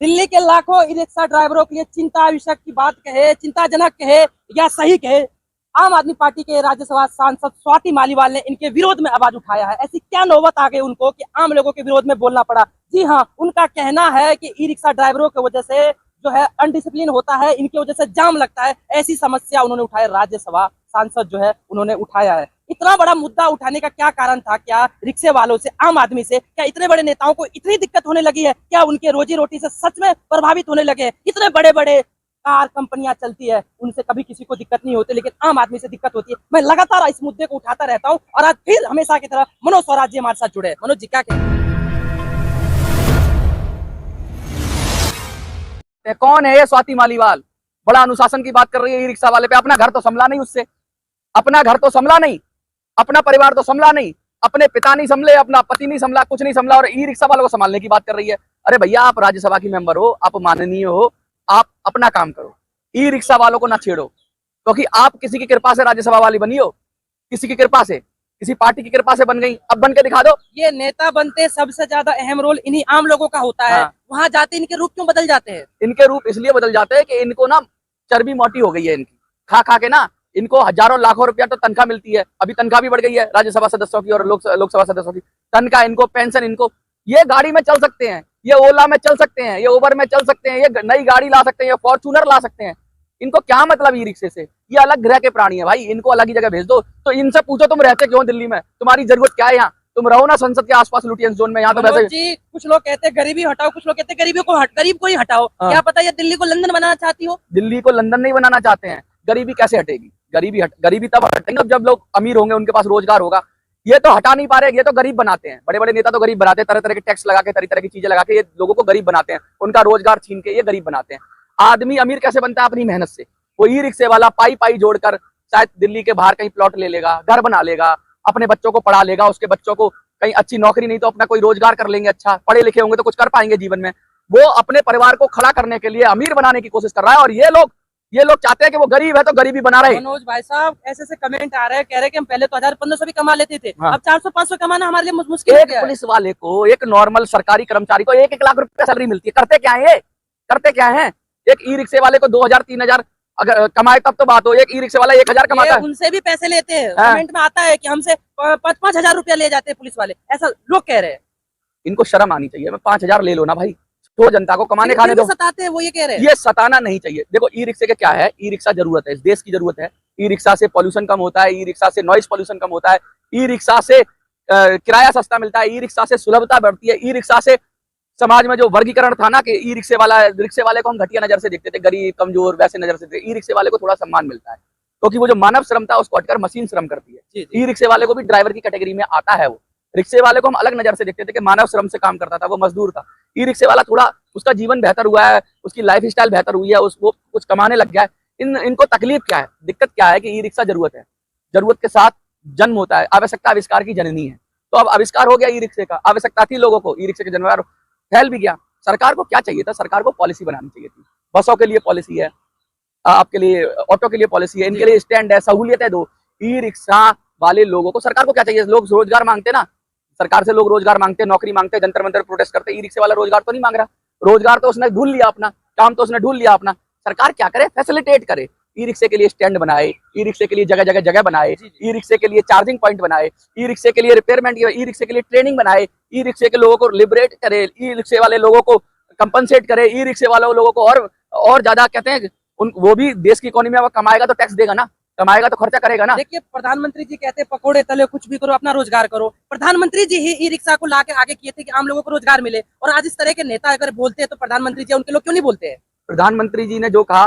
दिल्ली के लाखों e rickshaw ड्राइवरों के लिए चिंता विषय की बात कहे, चिंताजनक कहे या सही कहे, आम आदमी पार्टी के राज्यसभा सांसद स्वाति मालीवाल ने इनके विरोध में आवाज उठाया है। ऐसी क्या नौबत आ गई उनको कि आम लोगों के विरोध में बोलना पड़ा। जी हाँ, उनका कहना है कि ई रिक्शा ड्राइवरों की वजह से जो है अनडिसिप्लिन होता है, इनकी वजह से जाम लगता है। ऐसी समस्या उन्होंने उठाया, राज्यसभा सांसद जो है उन्होंने उठाया है। इतना बड़ा मुद्दा उठाने का क्या कारण था? क्या रिक्शे वालों से, आम आदमी से, क्या इतने बड़े नेताओं को इतनी दिक्कत होने लगी है? क्या उनके रोजी रोटी से सच में प्रभावित होने लगे? इतने बड़े बड़े कार कंपनियां चलती है, उनसे कभी किसी को दिक्कत नहीं होती, लेकिन आम आदमी से दिक्कत होती है। मैं लगातार इस मुद्दे को उठाता रहता हूँ और आज फिर हमेशा की तरह मनोज स्वराज जी हमारे साथ जुड़े। मनोज जी, क्या कहते हैं? कौन है ये स्वाति मालीवाल? बड़ा अनुशासन की बात कर रही है ई रिक्शा वाले पे। अपना घर तो संभला नहीं, उससे अपना घर तो संभला नहीं, अपना परिवार तो संभला नहीं, अपने पिता नहीं संभले, अपना पति नहीं संभला, कुछ नहीं संभला, और ई रिक्शा वालों को संभालने की बात कर रही है। अरे भैया, आप राज्यसभा की मेंबर हो, आप माननीय हो, आप अपना काम करो, ई रिक्शा वालों को ना छेड़ो, क्योंकि आप किसी की कृपा से राज्यसभा वाली बनी हो, किसी की कृपा से, किसी पार्टी की कृपा से बन गई। अब बन के दिखा दो। ये नेता बनते सबसे ज्यादा अहम रोल इन्हीं आम लोगों का होता है। हाँ। वहां जाते इनके रूप क्यों बदल जाते हैं? इनके रूप इसलिए बदल जाते हैं कि इनको ना चर्बी मोटी हो गई है इनकी, खा खा के ना। इनको हजारों लाखों रुपया तो तनख्वाह मिलती है, अभी तनख्वाह भी बढ़ गई है राज्यसभा सदस्यों की और लोकसभा सदस्यों की तनख्वाह, इनको पेंशन, इनको ये गाड़ी में चल सकते हैं, ये ओला में चल सकते हैं, ये उबर में चल सकते हैं, ये नई गाड़ी ला सकते हैं, ये फॉर्चूनर ला सकते हैं। इनको क्या मतलब ई रिक्शे से? ये अलग ग्रह के प्राणी है भाई, इनको अलग ही जगह भेज दो। तो इनसे पूछो, तुम रहते क्यों दिल्ली में? तुम्हारी जरूरत क्या है यहाँ? तुम रहो ना संसद के आसपास लुटियंस जोन में। यहाँ तो वैसे जी, कुछ लोग कहते हैं गरीबी हटाओ, कुछ लोग कहते हैं गरीब को ही हटाओ। हाँ। क्या पता ये दिल्ली को लंदन बनाना चाहती हो? दिल्ली को लंदन नहीं बनाना चाहते हैं। गरीबी कैसे हटेगी? गरीबी तब हटेगी जब लोग अमीर होंगे, उनके पास रोजगार होगा। ये तो हटा नहीं पा रहे, ये तो गरीब बनाते हैं। बड़े बड़े नेता तो गरीब बनाते हैं, तरह तरह के टैक्स लगा के, तरह तरह की चीजें लगा के ये लोगों को गरीब बनाते हैं, उनका रोजगार छीन के ये गरीब बनाते हैं। आदमी अमीर कैसे बनता है? अपनी मेहनत से। वो ई रिक्शे वाला पाई पाई जोड़कर शायद दिल्ली के बाहर कहीं प्लॉट ले लेगा, घर बना लेगा, अपने बच्चों को पढ़ा लेगा, उसके बच्चों को कहीं अच्छी नौकरी नहीं तो अपना कोई रोजगार कर लेंगे, अच्छा पढ़े लिखे होंगे तो कुछ कर पाएंगे जीवन में। वो अपने परिवार को खड़ा करने के लिए अमीर बनाने की कोशिश कर रहा है, और ये लोग चाहते हैं कि वो गरीब है तो गरीबी बना रहे। मनोज भाई साहब, ऐसे कमेंट आ रहे हैं, कह रहे हैं कि हम पहले तो 1500 भी कमा लेते थे, हाँ। अब 400-500 कमाना हमारे लिए मुश्किल हो एक गया है। पुलिस वाले को, एक नॉर्मल सरकारी कर्मचारी को 1-1 लाख रुपया सैलरी मिलती है। करते क्या है? करते क्या है? एक ई रिक्शे वाले को 2000-3000 अगर कमाए तब तो बात हो, एक ई रिक्शे वाला 1000 कमाता है। उनसे भी पैसे लेते हैं। हाँ। कमेंट में आता है कि हमसे 5-5 हजार रुपया ले जाते हैं पुलिस वाले, ऐसा लोग कह रहे हैं। इनको शर्म आनी चाहिए। मैं 5000 ले लो ना भाई, तो जनता को कमाने खाने दो। सताते हैं वो, ये कह रहे हैं। ये सताना नहीं चाहिए। देखो, ई रिक्शे के क्या है, ई रिक्शा जरूरत है, इस देश की जरूरत है। ई रिक्शा से पॉल्यूशन कम होता है, ई रिक्शा से नॉइज पॉल्यूशन कम होता है, ई रिक्शा से किराया सस्ता मिलता है, ई रिक्शा से सुलभता बढ़ती है, ई रिक्शा से समाज में जो वर्गीकरण था ना कि ई रिक्शे वाले को हम घटिया नजर से देखते थे, गरीब कमजोर वैसे नजर से देखते, ई रिक्शे वाले को थोड़ा सम्मान मिलता है, क्योंकि वो जो मानव श्रम था उसको हटकर मशीन श्रम करती है। ई रिक्शे वाले को भी ड्राइवर की कैटेगरी में आता है। वो रिक्शे वाले को हम अलग नजर से देखते थे कि मानव श्रम से काम करता था, वो मजदूर था। ई रिक्शे वाला थोड़ा उसका जीवन बेहतर हुआ है, उसकी लाइफ स्टाइल बेहतर हुई है, वो कुछ कमाने लग गया है। इनको तकलीफ क्या है, दिक्कत क्या है कि ई रिक्शा जरूरत है, जरूरत के साथ जन्म होता है। आवश्यकता आविष्कार की जननी है, तो अब आविष्कार हो गया ई रिक्शे का, आवश्यकता थी लोगों को, ई रिक्शे के जन्म फैल भी गया। सरकार को क्या चाहिए था? सरकार को पॉलिसी बनानी चाहिए थी। बसों के लिए पॉलिसी है, आपके लिए ऑटो के लिए पॉलिसी है, इनके लिए स्टैंड है, सहूलियतें दो। ई रिक्शा वाले लोगों को सरकार को क्या चाहिए? लोग रोजगार मांगते ना, सरकार से लोग रोजगार मांगते, नौकरी मांगते, जंतर मंतर प्रोटेस्ट करते। ई रिक्शे वाला रोजगार तो नहीं मांग रहा, रोजगार तो उसने ढूंढ लिया अपना, काम तो उसने ढूंढ लिया अपना। सरकार क्या करे? फैसिलिटेट करे, ई रिक्शे के लिए स्टैंड बनाए, ई रिक्शे के लिए जगह जगह बनाए, ई रिक्शे के लिए चार्जिंग पॉइंट बनाए, ई रिक्शे के लिए रिपेयरमेंट, ई रिक्शे के लिए ट्रेनिंग बनाए, ई रिक्शे के लोगों को लिबरेट करे, ई रिक्शे वाले लोगों को कंपनसेट करे, ई रिक्शे वाले लोगों को और ज्यादा कहते हैं वो भी देश की इकोनॉमी में वो कमाएगा तो टैक्स देगा ना, कमाएगा तो खर्चा करेगा ना। देखिए, प्रधानमंत्री जी कहते हैं पकोड़े तले कुछ भी करो, अपना रोजगार करो। प्रधानमंत्री जी ही ई रिक्शा को लाके आगे किए थे कि आम लोगों को रोजगार मिले, और आज इस तरह के नेता अगर बोलते हैं तो प्रधानमंत्री जी उनके लोग क्यों नहीं बोलते हैं? प्रधानमंत्री जी ने जो कहा,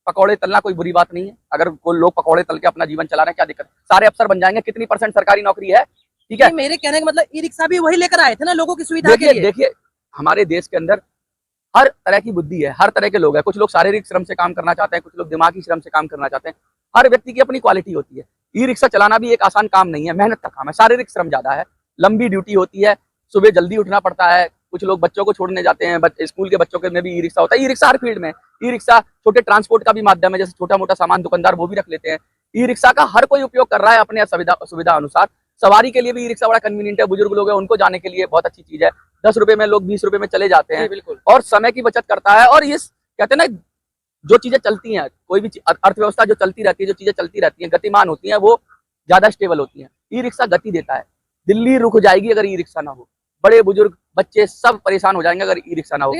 पकौड़े तलना कोई बुरी बात नहीं है। अगर कोई लोग पकौड़े तल के अपना जीवन चला रहे हैं, क्या दिक्कत? सारे अफसर बन जाएंगे। कितनी % सरकारी नौकरी है? ठीक है, मेरे कहने का मतलब ई रिक्शा भी वही लेकर आए थे ना लोगों की सुविधा के लिए। देखिए, हमारे देश के अंदर हर तरह की बुद्धि है, हर तरह के लोग हैं। कुछ लोग शारीरिक श्रम से काम करना चाहते हैं, कुछ लोग दिमागी श्रम से काम करना चाहते हैं। हर व्यक्ति की अपनी क्वालिटी होती है। ई रिक्शा चलाना भी एक आसान काम नहीं है, मेहनत का काम है, शारीरिक श्रम ज्यादा है, लंबी ड्यूटी होती है, सुबह जल्दी उठना पड़ता है। कुछ लोग बच्चों को छोड़ने जाते हैं, स्कूल के बच्चों के में भी ई रिक्शा होता है। ई रिक्शा हर फील्ड में, ई रिक्शा छोटे ट्रांसपोर्ट का भी माध्यम है, जैसे छोटा मोटा सामान दुकानदार वो भी रख लेते हैं। ई रिक्शा का हर कोई उपयोग कर रहा है अपने सुविधा अनुसार। सवारी के लिए भी ई रिक्शा बड़ा कन्वीनियंट है, बुजुर्ग लोग हैं उनको जाने के लिए बहुत अच्छी चीज है। 10 रुपए में लोग 20 रुपए में चले जाते हैं, बिल्कुल। और समय की बचत करता है। और ये कहते हैं ना, जो चीजें चलती हैं, कोई भी अर्थव्यवस्था जो चलती रहती है, जो चीजें चलती रहती हैं, गतिमान होती हैं, वो ज्यादा स्टेबल होती हैं। ई रिक्शा गति देता है। दिल्ली रुक जाएगी अगर ई रिक्शा ना हो। बड़े बुजुर्ग बच्चे सब परेशान हो जाएंगे अगर ई रिक्शा ना हो।